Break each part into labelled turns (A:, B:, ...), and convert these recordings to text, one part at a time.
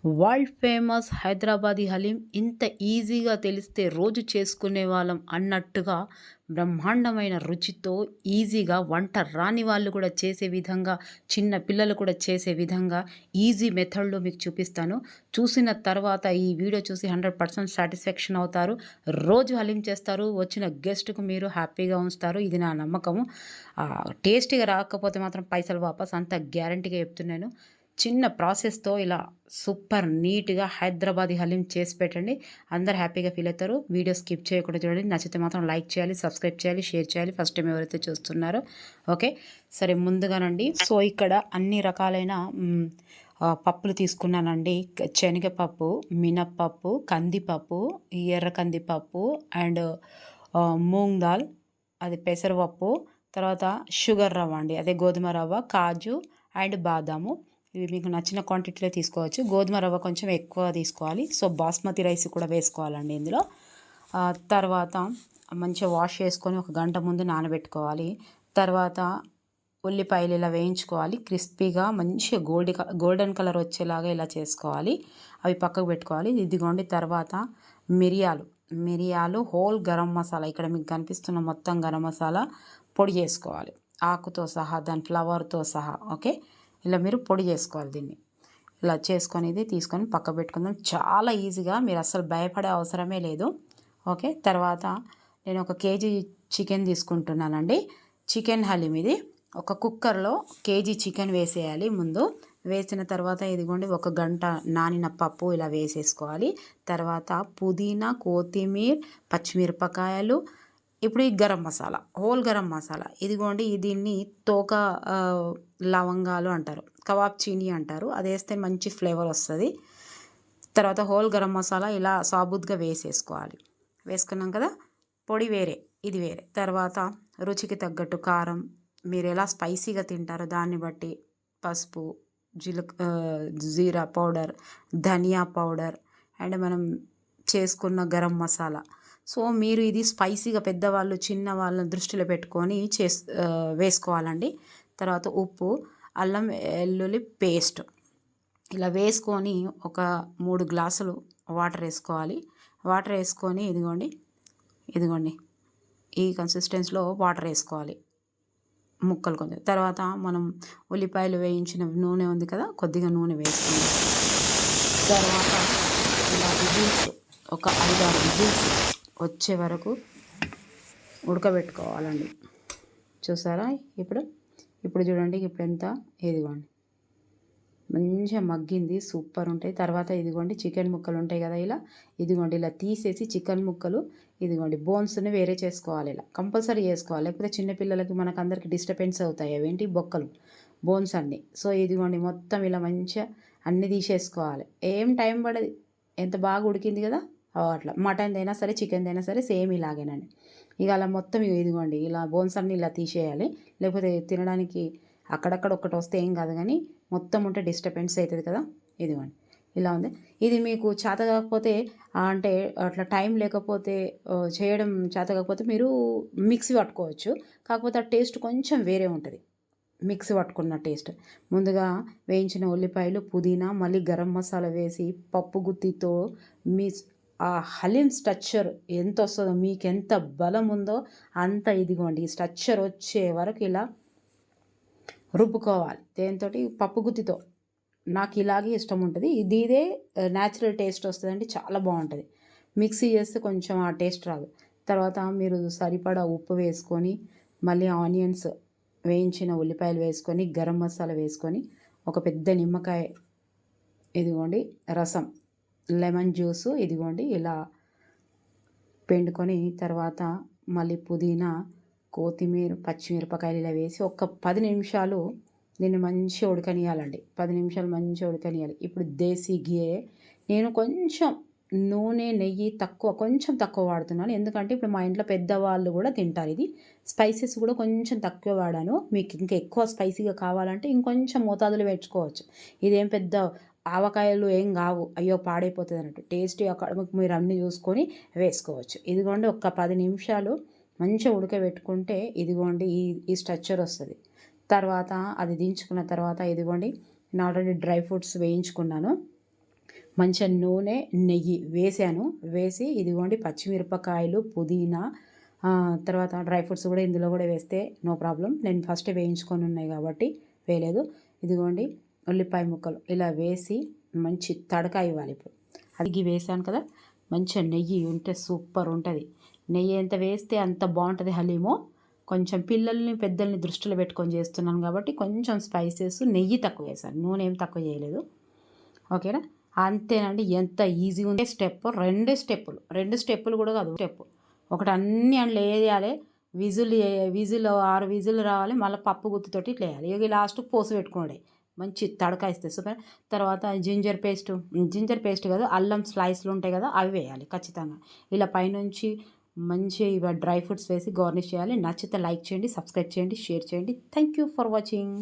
A: World famous Hyderabadi haleem ఇంత ఈజీగా తెలిస్తే రోజు చేసుకునే వాళ్ళం అన్నట్టుగా బ్రహ్మాండమైన రుచితో ఈజీగా వంట రాని వాళ్ళు కూడా చేసే విధంగా చిన్న పిల్లలు కూడా చేసే విధంగా ఈజీ మెథడ్లో మీకు చూపిస్తాను. చూసిన తర్వాత ఈ వీడియో చూసి 100% సాటిస్ఫాక్షన్ అవుతారు. రోజు హలీం చేస్తారు, వచ్చిన గెస్ట్కు మీరు హ్యాపీగా ఉంచుతారు, ఇది నా నమ్మకము. టేస్టీగా రాకపోతే మాత్రం పైసలు వాపస్, అంత గ్యారంటీగా చెప్తున్నాను. చిన్న ప్రాసెస్తో ఇలా సూపర్ నీట్గా హైదరాబాదీ హలీం చేసి పెట్టండి, అందరు హ్యాపీగా ఫీల్ అవుతారు. వీడియో స్కిప్ చేయకుండా చూడండి, నచ్చితే మాత్రం లైక్ చేయాలి, సబ్స్క్రైబ్ చేయాలి, షేర్ చేయాలి ఫస్ట్ టైం ఎవరైతే చూస్తున్నారో. ఓకే, సరే ముందుగానండి. సో ఇక్కడ అన్ని రకాలైన పప్పులు తీసుకున్నానండి. శనగపప్పు, మినప్పప్పు, కందిపప్పు, ఎర్ర కందిపప్పు అండ్ మూంగ్ దాల్, అది పెసరపప్పు, తర్వాత షుగర్ రవ్వ అండి, అదే గోధుమ రవ్వ, కాజు అండ్ బాదాము. ఇవి మీకు నచ్చిన క్వాంటిటీలో తీసుకోవచ్చు. గోధుమ రవ్వ కొంచెం ఎక్కువ తీసుకోవాలి. సో బాస్మతి రైస్ కూడా వేసుకోవాలండి ఇందులో. తర్వాత మంచిగా వాష్ చేసుకొని ఒక గంట ముందు నానబెట్టుకోవాలి. తర్వాత ఉల్లిపాయలు ఇలా వేయించుకోవాలి, క్రిస్పీగా మంచిగా గోల్డెన్ కలర్ వచ్చేలాగా ఇలా చేసుకోవాలి. అవి పక్కకు పెట్టుకోవాలి. ఇదిగోండి, తర్వాత మిరియాలు హోల్ గరం మసాలా, ఇక్కడ మీకు కనిపిస్తున్న మొత్తం గరం మసాలా పొడి చేసుకోవాలి, ఆకుతో సహా, దాని ఫ్లవర్తో సహా. ఓకే, ఇలా మీరు పొడి చేసుకోవాలి. దీన్ని ఇలా చేసుకొని ఇది తీసుకొని పక్క పెట్టుకుందాం. చాలా ఈజీగా, మీరు అస్సలు భయపడే అవసరమే లేదు. ఓకే, తర్వాత నేను 1 కేజీ చికెన్ తీసుకుంటున్నానండి. చికెన్ హలీం ఇది. ఒక కుక్కర్లో కేజీ చికెన్ వేసేయాలి. ముందు వేసిన తర్వాత ఇదిగోండి 1 గంట నానిన పప్పు ఇలా వేసేసుకోవాలి. తర్వాత పుదీనా, కొత్తిమీర, పచ్చిమిరపకాయలు, ఇప్పుడు ఈ గరం మసాలా, హోల్ గరం మసాలా, ఇదిగోండి దీన్ని తోక లవంగాలు అంటారు, కబాబ్ చీనీ అంటారు, అది వేస్తే మంచి ఫ్లేవర్ వస్తుంది. తర్వాత హోల్ గరం మసాలా ఇలా సాబుత్గా వేసేసుకోవాలి. వేసుకున్నాం కదా, పొడి వేరే, ఇది వేరే. తర్వాత రుచికి తగ్గట్టు కారం, మీరు ఎలా స్పైసీగా తింటారో దాన్ని బట్టి, పసుపు, జీరా పౌడర్, ధనియా పౌడర్ అండ్ మనం చేసుకున్న గరం మసాలా. సో మీరు ఇది స్పైసీగా పెద్దవాళ్ళు చిన్నవాళ్ళని దృష్టిలో పెట్టుకొని వేసుకోవాలండి. తర్వాత ఉప్పు, అల్లం వెల్లుల్లి పేస్ట్ ఇలా వేసుకొని ఒక 3 గ్లాసులు వాటర్ వేసుకోవాలి. వాటర్ వేసుకొని ఇదిగోండి ఈ కన్సిస్టెన్సీలో వాటర్ వేసుకోవాలి, ముక్కలు కొంచెం. తర్వాత మనం ఉల్లిపాయలు వేయించిన నూనె ఉంది కదా, కొద్దిగా నూనె వేసుకోండి. తర్వాత ఇలా విజిల్స్, ఒక 5-6 విజిల్స్ వచ్చే వరకు ఉడకబెట్టుకోవాలండి. చూసారా, ఇప్పుడు చూడండి, ఇప్పుడు ఎంత, ఇదిగోండి మంచిగా మగ్గింది, సూపర్ ఉంటాయి. తర్వాత ఇదిగోండి చికెన్ ముక్కలు ఉంటాయి కదా, ఇదిగోండి ఇలా తీసేసి చికెన్ ముక్కలు, ఇదిగోండి బోన్స్ని వేరే చేసుకోవాలి. ఇలా కంపల్సరీ చేసుకోవాలి, లేకపోతే చిన్నపిల్లలకి మనకు అందరికి డిస్టర్బెన్స్ అవుతాయి, అవేంటి బొక్కలు, బోన్స్ అన్నీ. సో ఇదిగోండి మొత్తం ఇలా మంచిగా అన్నీ తీసేసుకోవాలి. ఏం టైం పడదు, ఎంత బాగా ఉడికింది కదా. అట్లా మటన్ అయినా సరే, చికెన్ అయినా సరే సేమ్ ఇలాగేనండి. ఇక అలా మొత్తం ఇదిగోండి ఇలా బోన్స్ అన్నీ ఇలా తీసేయాలి, లేకపోతే తినడానికి అక్కడక్కడ ఒక్కటి వస్తే ఏం కాదు, కానీ మొత్తం ఉంటే డిస్టర్బెన్స్ అవుతుంది కదా. ఇదిగోండి ఇలా ఉంది. ఇది మీకు చేత కాకపోతే, అంటే అట్లా టైం లేకపోతే, చేయడం చేత కాకపోతే మీరు మిక్సీ పట్టుకోవచ్చు. కాకపోతే ఆ టేస్ట్ కొంచెం వేరే ఉంటుంది, మిక్సీ పట్టుకున్న టేస్ట్. ముందుగా వేయించిన ఉల్లిపాయలు, పుదీనా, మళ్ళీ గరం మసాలా వేసి పప్పు గుత్తితో మీ ఆ హలీం స్ట్రక్చర్ ఎంత వస్తుందో, మీకు ఎంత బలం ఉందో అంత, ఇదిగోండి ఈ స్ట్రక్చర్ వచ్చే వరకు ఇలా రుబ్బుకోవాలి. దేంతో, పప్పు గుత్తితో. నాకు ఇలాగే ఇష్టం ఉంటుంది, ఇదే న్యాచురల్ టేస్ట్ వస్తుందండి, చాలా బాగుంటుంది. మిక్సీ చేస్తే కొంచెం ఆ టేస్ట్ రాదు. తర్వాత మీరు సరిపడా ఉప్పు వేసుకొని, మళ్ళీ ఆనియన్స్, వేయించిన ఉల్లిపాయలు వేసుకొని, గరం మసాలా వేసుకొని, ఒక పెద్ద నిమ్మకాయ, ఇదిగోండి రసం, లెమన్ జ్యూసు, ఇదిగోండి ఇలా పిండుకొని, తర్వాత మళ్ళీ పుదీనా, కొత్తిమీర, పచ్చిమిరపకాయలు ఇలా వేసి ఒక 10 నిమిషాలు దీన్ని మంచిగా ఉడకనియాలండి. 10 నిమిషాలు మంచిగా ఉడకనియాలి. ఇప్పుడు దేశీ ఘీ, నేను కొంచెం నూనె, నెయ్యి కొంచెం తక్కువ వాడుతున్నాను, ఎందుకంటే ఇప్పుడు మా ఇంట్లో పెద్దవాళ్ళు కూడా తింటారు. ఇది స్పైసెస్ కూడా కొంచెం తక్కువ వాడాను. మీకు ఇంకా ఎక్కువ స్పైసీగా కావాలంటే ఇంకొంచెం మోతాదులో పెంచుకోవచ్చు. ఇదేం పెద్ద ఆవకాయలు ఏం కావు, అయ్యో పాడైపోతుంది అన్నట్టు. టేస్టీ అక్కడ మీరు అన్నీ చూసుకొని వేసుకోవచ్చు. ఇదిగోండి ఒక 10 నిమిషాలు మంచిగా ఉడకబెట్టుకుంటే ఇదిగోండి ఈ స్ట్రక్చర్ వస్తుంది. తర్వాత అది దించుకున్న తర్వాత ఇదిగోండి నేను ఆల్రెడీ డ్రై ఫ్రూట్స్ వేయించుకున్నాను. మంచిగా నూనె నెయ్యి వేసాను. వేసి ఇదిగోండి పచ్చిమిరపకాయలు, పుదీనా, తర్వాత డ్రై ఫ్రూట్స్ కూడా ఇందులో కూడా వేస్తే నో ప్రాబ్లం. నేను ఫస్ట్ వేయించుకొని ఉన్నాయి కాబట్టి వేయలేదు. ఇదిగోండి ఉల్లిపాయ ముక్కలు ఇలా వేసి మంచి తడక ఇవ్వాలి. ఇప్పుడు అది వేసాను కదా, మంచిగా నెయ్యి ఉంటే సూపర్ ఉంటుంది. నెయ్యి ఎంత వేస్తే అంత బాగుంటుంది హలీమో. కొంచెం పిల్లల్ని పెద్దల్ని దృష్టిలో పెట్టుకొని చేస్తున్నాను కాబట్టి కొంచెం స్పైసెస్ నెయ్యి తక్కువ వేసాను, నూనె ఏం తక్కువ చేయలేదు. ఓకేనా, అంతేనండి. ఎంత ఈజీ ఉంది. రెండు స్టెప్పులు కూడా కాదు, ఒకటి అన్నీ అందులో వేయాలి. విజిల్ 6 విజిల్ రావాలి. మళ్ళీ పప్పు గుత్తుతోటి ఇట్లా వేయాలి. ఇక లాస్ట్కి పోసి పెట్టుకోండి, మంచి తడక ఇస్తాయి సూపర్. తర్వాత జింజర్ పేస్ట్ కాదు, అల్లం స్లైస్లు ఉంటాయి కదా, అవి వేయాలి ఖచ్చితంగా. ఇలా పైనుంచి మంచి డ్రై ఫ్రూట్స్ వేసి గార్నిష్ చేయాలి. నచ్చితే లైక్ చేయండి, సబ్స్క్రైబ్ చేయండి, షేర్ చేయండి. Thank you for watching.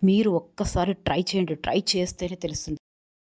A: మీరు ఒక్కసారి ట్రై చేయండి, ట్రై చేస్తేనే తెలుస్తుంది.